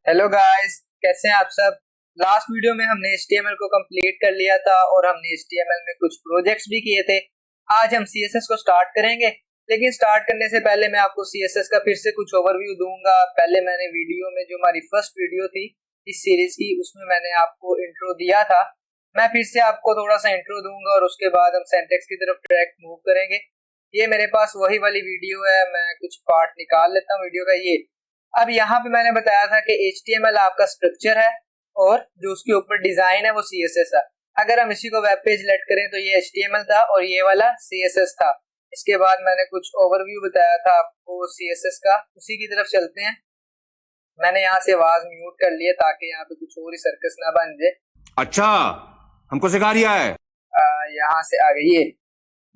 Hello guys, कैसे हैं आप सब। लास्ट वीडियो में हमने HTML को कंप्लीट कर लिया था और हमने HTML में कुछ प्रोजेक्ट्स भी किए थे। आज हम CSS को स्टार्ट करेंगे, लेकिन स्टार्ट करने से पहले मैं आपको CSS का फिर से कुछ ओवरव्यू दूंगा। पहले मैंने वीडियो में जो हमारी फर्स्ट वीडियो थी इस सीरीज की, उसमें मैंने आपको इंट्रो दिया था। मैं फिर से आपको थोड़ा सा इंट्रो दूंगा और उसके बाद हम सिंटैक्स की तरफ डायरेक्ट मूव करेंगे। ये मेरे पास वही वाली वीडियो है, मैं कुछ पार्ट निकाल लेता हूँ वीडियो का। ये अब यहाँ पे मैंने बताया था कि HTML आपका स्ट्रक्चर है और जो उसके ऊपर डिजाइन है वो CSS है। अगर हम इसी को वेब पेज लेट करें तो ये HTML था और ये वाला CSS था। इसके बाद मैंने कुछ ओवरव्यू बताया था आपको CSS का, उसी की तरफ चलते हैं। मैंने यहाँ से आवाज म्यूट कर लिया ताकि यहाँ पे कुछ और ही सर्कस ना बन जाए। अच्छा, हमको सिखा रिया है। यहाँ से आ गई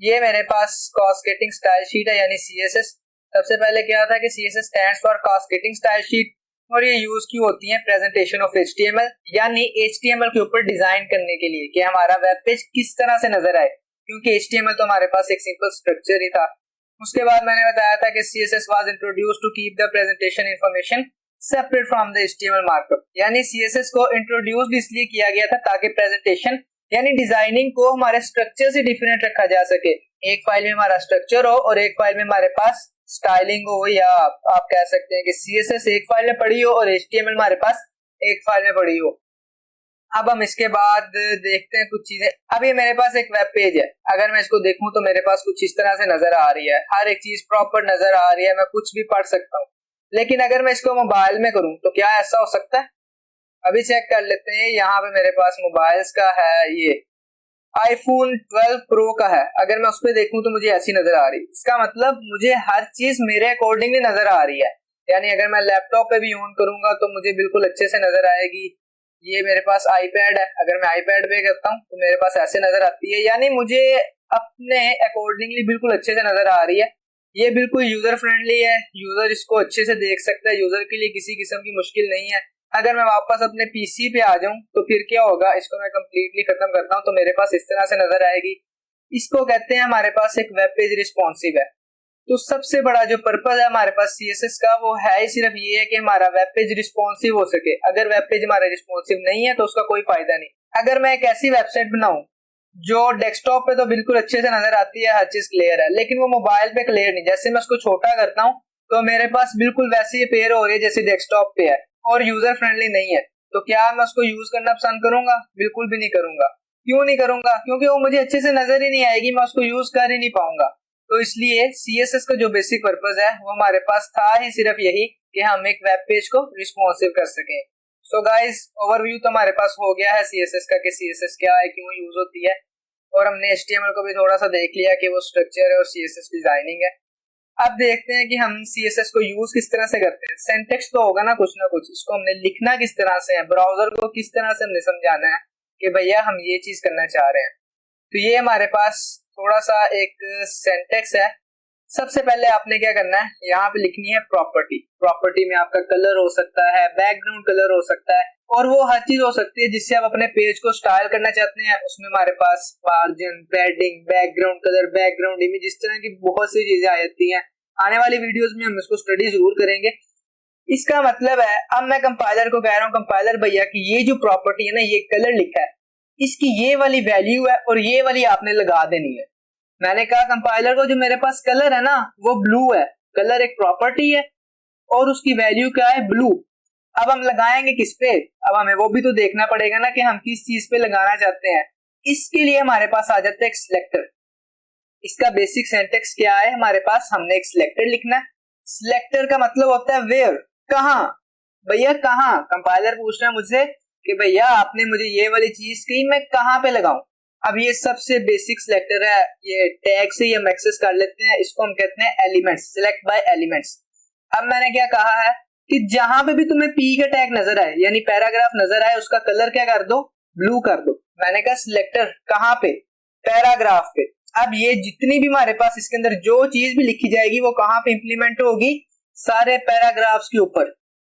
ये मेरे पास कास्केटिंग स्टाइल शीट है यानी CSS। सबसे पहले क्या था कि CSS stands for cascading style sheet और ये यूज की होती है प्रेजेंटेशन ऑफ HTML यानी HTML के ऊपर डिजाइन करने के लिए कि हमारा वेब पेज किस तरह से नजर आए, क्योंकि HTML तो हमारे पास एक सिंपल स्ट्रक्चर ही था। उसके बाद मैंने बताया था कि CSS was introduced to keep the presentation information separate from the HTML markup. यानी CSS को इंट्रोड्यूस्ड इसलिए किया गया था ताकि प्रेजेंटेशन यानी डिजाइनिंग को हमारे स्ट्रक्चर से डिफरेंट रखा जा सके। एक फाइल में हमारा स्ट्रक्चर हो और एक फाइल में हमारे पास स्टाइलिंग हो, या आप कह सकते हैं कि CSS एक फाइल में पड़ी हो और HTML हमारे पास एक फाइल में पड़ी हो। अब हम इसके बाद देखते हैं कुछ चीजें। अब ये मेरे पास एक वेब पेज है, अगर मैं इसको देखूं तो मेरे पास कुछ इस तरह से नजर आ रही है, हर एक चीज प्रॉपर नजर आ रही है, मैं कुछ भी पढ़ सकता हूँ। लेकिन अगर मैं इसको मोबाइल में करूँ तो क्या ऐसा हो सकता है? अभी चेक कर लेते हैं। यहाँ पे मेरे पास मोबाइल्स का है, ये iPhone 12 Pro का है। अगर मैं उस पर देखूं तो मुझे ऐसी नजर आ रही है। इसका मतलब मुझे हर चीज मेरे अकॉर्डिंगली नजर आ रही है। यानी अगर मैं लैपटॉप पे भी ऑन करूंगा तो मुझे बिल्कुल अच्छे से नजर आएगी। ये मेरे पास iPad है, अगर मैं iPad पे करता हूँ तो मेरे पास ऐसे नजर आती है। यानी मुझे अपने अकॉर्डिंगली बिल्कुल अच्छे से नजर आ रही है। ये बिल्कुल यूजर फ्रेंडली है, यूजर इसको अच्छे से देख सकता है, यूजर के लिए किसी किस्म की मुश्किल नहीं है। अगर मैं वापस अपने PC पे आ जाऊं तो फिर क्या होगा, इसको मैं कंप्लीटली खत्म करता हूं तो मेरे पास इस तरह से नजर आएगी। इसको कहते हैं हमारे पास एक वेब पेज रिस्पॉन्सिव है। तो सबसे बड़ा जो पर्पज है हमारे पास CSS का वो है ही सिर्फ ये है कि हमारा वेब पेज रिस्पॉन्सिव हो सके। अगर वेब पेज हमारा रिस्पॉन्सिव नहीं है तो उसका कोई फायदा नहीं। अगर मैं एक ऐसी वेबसाइट बनाऊं जो डेस्कटॉप पे तो बिल्कुल अच्छे से नजर आती है, हर चीज क्लियर है, लेकिन वो मोबाइल पे क्लियर नहीं। जैसे मैं उसको छोटा करता हूँ तो मेरे पास बिल्कुल वैसी पेयर हो रही है जैसे डेस्कटॉप पे है और यूजर फ्रेंडली नहीं है। तो क्या मैं उसको यूज करना पसंद करूंगा? बिल्कुल भी नहीं करूंगा। क्यों नहीं करूंगा? क्योंकि वो मुझे अच्छे से नजर ही नहीं आएगी, मैं उसको यूज कर ही नहीं पाऊंगा। तो इसलिए CSS का जो बेसिक पर्पज है वो हमारे पास था ही सिर्फ यही कि हम एक वेब पेज को रिस्पॉन्सिव कर सकें। सो गाइस, ओवरव्यू तो हमारे पास हो गया है CSS का कि CSS क्या है, क्यों यूज होती है, और हमने HTML को भी थोड़ा सा देख लिया कि वो स्ट्रक्चर है और CSS डिजाइनिंग है। अब देखते हैं कि हम CSS को यूज किस तरह से करते हैं। सिंटैक्स तो होगा ना कुछ, इसको हमने लिखना किस तरह से है, ब्राउजर को किस तरह से हमने समझाना है कि भैया हम ये चीज करना चाह रहे हैं। तो ये हमारे पास थोड़ा सा एक सिंटैक्स है। सबसे पहले आपने क्या करना है, यहाँ पे लिखनी है प्रॉपर्टी। प्रॉपर्टी में आपका कलर हो सकता है, बैकग्राउंड कलर हो सकता है, और वो हर चीज हो सकती है जिससे आप अपने पेज को स्टाइल करना चाहते हैं। उसमें हमारे पास margin, padding, background colour, background image, इस तरह की बहुत सी चीजें आ जाती हैं। आने वाली वीडियोस में हम इसको स्टडी जरूर करेंगे। इसका मतलब है, अब मैं कंपाइलर को कह रहा हूँ, कंपाइलर भैया की ये जो प्रॉपर्टी है ना, ये कलर लिखा है, इसकी ये वाली वैल्यू है और ये वाली आपने लगा देनी है। मैंने कहा कंपाइलर को जो मेरे पास कलर है ना वो ब्लू है, कलर एक प्रॉपर्टी है और उसकी वैल्यू क्या है, ब्लू। अब हम लगाएंगे किस पे? अब हमें वो भी तो देखना पड़ेगा ना कि हम किस चीज पे लगाना चाहते हैं। इसके लिए हमारे पास आ जाता है एक सिलेक्टर। इसका बेसिक सिंटैक्स क्या है हमारे पास, हमने एक सिलेक्टर लिखना है। सिलेक्टर का मतलब होता है वेयर, कहां भैया, कहां। कंपाइलर पूछ रहा है मुझसे कि भैया आपने मुझे ये वाली चीज कही, मैं कहां पे लगाऊं। अब ये सबसे बेसिक सिलेक्टर है, ये टैग से हम एक्सेस कर लेते हैं। इसको हम कहते हैं एलिमेंट्स, सिलेक्ट बाय एलिमेंट्स। अब मैंने क्या कहा है कि जहां पे भी तुम्हें P का टैग नजर आए यानी पैराग्राफ नजर आए, उसका कलर क्या कर दो, ब्लू कर दो। मैंने कहा सिलेक्टर कहां पे, पैराग्राफ पे। अब ये जितनी भी हमारे पास इसके अंदर जो चीज भी लिखी जाएगी वो कहां पे इंप्लीमेंट होगी, सारे पैराग्राफ्स के ऊपर।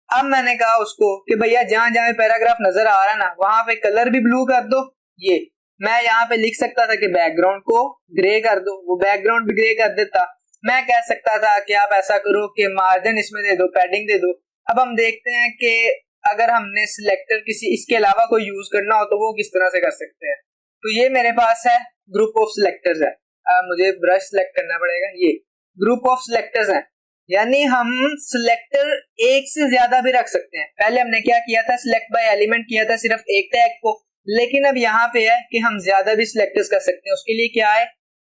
अब मैंने कहा उसको कि भैया जहां जहां पैराग्राफ नजर आ रहा है ना वहां पे कलर भी ब्लू कर दो। ये मैं यहाँ पे लिख सकता था कि बैकग्राउंड को ग्रे कर दो, वो बैकग्राउंड भी ग्रे कर देता। मैं कह सकता था कि आप ऐसा करो कि मार्जिन इसमें दे दो, पैडिंग दे दो। अब हम देखते हैं कि अगर हमने सिलेक्टर किसी इसके अलावा कोई यूज करना हो तो वो किस तरह से कर सकते हैं। तो ये मेरे पास है ग्रुप ऑफ सिलेक्टर्स है। मुझे ब्रश सिलेक्ट करना पड़ेगा। ये ग्रुप ऑफ सिलेक्टर्स है, यानी हम सिलेक्टर एक से ज्यादा भी रख सकते हैं। पहले हमने क्या किया था, सिलेक्ट बाय एलिमेंट किया था सिर्फ एक टैग को, लेकिन अब यहाँ पे है कि हम ज्यादा भी सिलेक्टर्स कर सकते हैं। उसके लिए क्या है,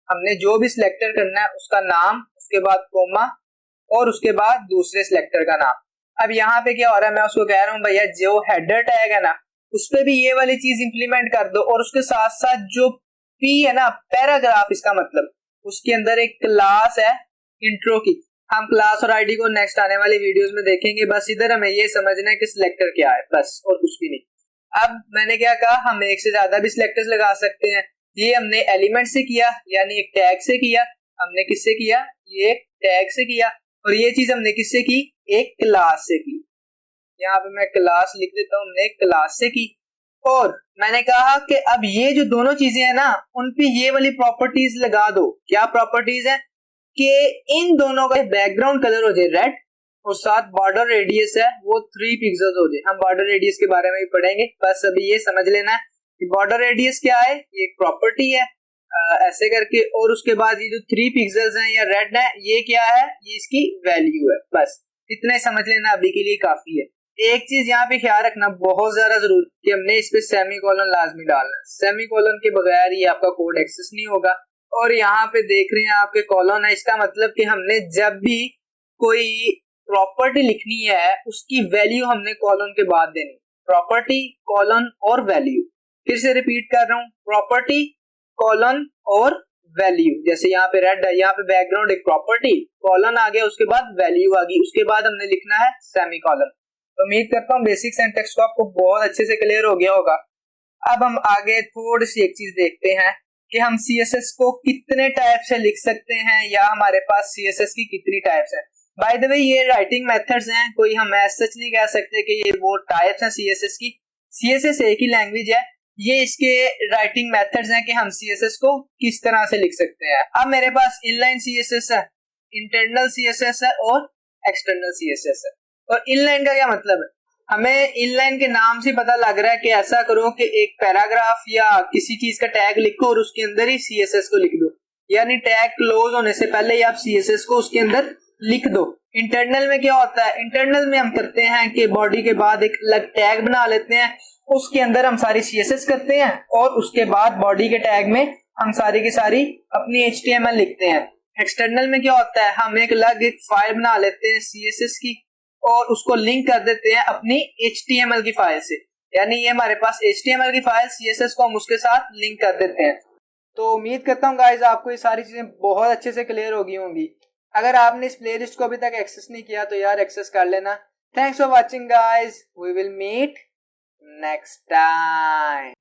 हमने जो भी सिलेक्टर करना है उसका नाम, उसके बाद कोमा और उसके बाद दूसरे सिलेक्टर का नाम। अब यहाँ पे क्या हो रहा है, मैं उसको कह रहा हूँ भैया जो हेडर टैग है ना उस पे भी ये वाली चीज इंप्लीमेंट कर दो, और उसके साथ साथ जो पी है ना, पैराग्राफ इसका मतलब, उसके अंदर एक क्लास है इंट्रो की। हम क्लास और आईडी को नेक्स्ट आने वाली वीडियोस में देखेंगे। बस इधर हमें ये समझना है कि सिलेक्टर क्या है, बस और कुछ भी नहीं। अब मैंने क्या कहा, हम एक से ज्यादा भी सिलेक्टर्स लगा सकते हैं। ये हमने एलिमेंट से किया, यानी एक टैग से किया। हमने किससे किया, ये टैग से किया। और ये चीज हमने किससे की, एक क्लास से की। यहाँ पे मैं क्लास लिख देता हूँ, हमने क्लास से की। और मैंने कहा कि अब ये जो दोनों चीजें हैं ना, उन पे ये वाली प्रॉपर्टीज लगा दो। क्या प्रॉपर्टीज है कि इन दोनों का बैकग्राउंड कलर हो जाए रेड, और साथ बॉर्डर रेडियस है वो 3 पिक्सेल्स हो जाए। हम बॉर्डर रेडियस के बारे में भी पढ़ेंगे, बस अभी ये समझ लेना है कि बॉर्डर रेडियस क्या है, ये एक प्रॉपर्टी है ऐसे करके। और उसके बाद ये जो 3 पिक्सेल्स हैं या रेड है, ये क्या है, ये इसकी वैल्यू है। बस इतना ही समझ लेना, अभी के लिए काफी है। एक चीज यहाँ पे ख्याल रखना बहुत ज्यादा जरूरी कि हमने इस पे सेमीकोलन लाजमी डालना है। सेमीकोलन के बगैर ये आपका कोड एक्सेस नहीं होगा। और यहाँ पे देख रहे हैं आपके कॉलन है, इसका मतलब कि हमने जब भी कोई प्रॉपर्टी लिखनी है उसकी वैल्यू हमने कॉलन के बाद देनी। प्रॉपर्टी, कॉलन और वैल्यू। फिर से रिपीट कर रहा हूँ, प्रॉपर्टी, कॉलन और वैल्यू। जैसे यहाँ पे रेड है, यहाँ पे बैकग्राउंड एक प्रॉपर्टी, कॉलन आ गया, उसके बाद वैल्यू आ गई, उसके बाद हमने लिखना है सेमीकोलन। तो उम्मीद करता हूँ बेसिक सिंटैक्स को आपको बहुत अच्छे से क्लियर हो गया होगा। अब हम आगे थोड़ी सी एक चीज देखते हैं कि हम सीएसएस को कितने टाइप से लिख सकते हैं, या हमारे पास सीएसएस की कितनी टाइप्स हैं। बाय द वे ये राइटिंग मेथड्स हैं, कोई हम ऐसा सच नहीं कह सकते कि ये वो टाइप्स हैं सीएसएस की। सीएसएस एक ही लैंग्वेज है, ये इसके राइटिंग मेथड्स हैं कि हम सीएसएस को किस तरह से लिख सकते हैं। अब मेरे पास इनलाइन सीएसएस है, इंटरनल सीएसएस है और एक्सटर्नल सीएसएस है। और इनलाइन का क्या मतलब है, हमें इनलाइन के नाम से पता लग रहा है कि ऐसा करो कि एक पैराग्राफ या किसी चीज का टैग लिखो और उसके अंदर ही सीएसएस को लिख दो, यानी टैग क्लोज होने से पहले ही आप सीएसएस को उसके अंदर लिख दो। इंटरनल में क्या होता है, इंटरनल में हम करते हैं कि बॉडी के बाद एक अलग टैग बना लेते हैं, उसके अंदर हम सारी सीएसएस करते हैं, और उसके बाद बॉडी के टैग में हम सारी की सारी अपनी एचटीएमएल लिखते हैं। एक्सटर्नल में क्या होता है, हम एक अलग एक फाइल बना लेते हैं सीएसएस की, और उसको लिंक कर देते हैं अपनी HTML की फाइल से, यानी ये हमारे पास HTML की फाइल, CSS को हम उसके साथ लिंक कर देते हैं। तो उम्मीद करता हूँ गाइस आपको ये सारी चीजें बहुत अच्छे से क्लियर हो गई होंगी। अगर आपने इस प्लेलिस्ट को अभी तक एक्सेस नहीं किया तो यार एक्सेस कर लेना। Thanks for watching guys, we will meet next time.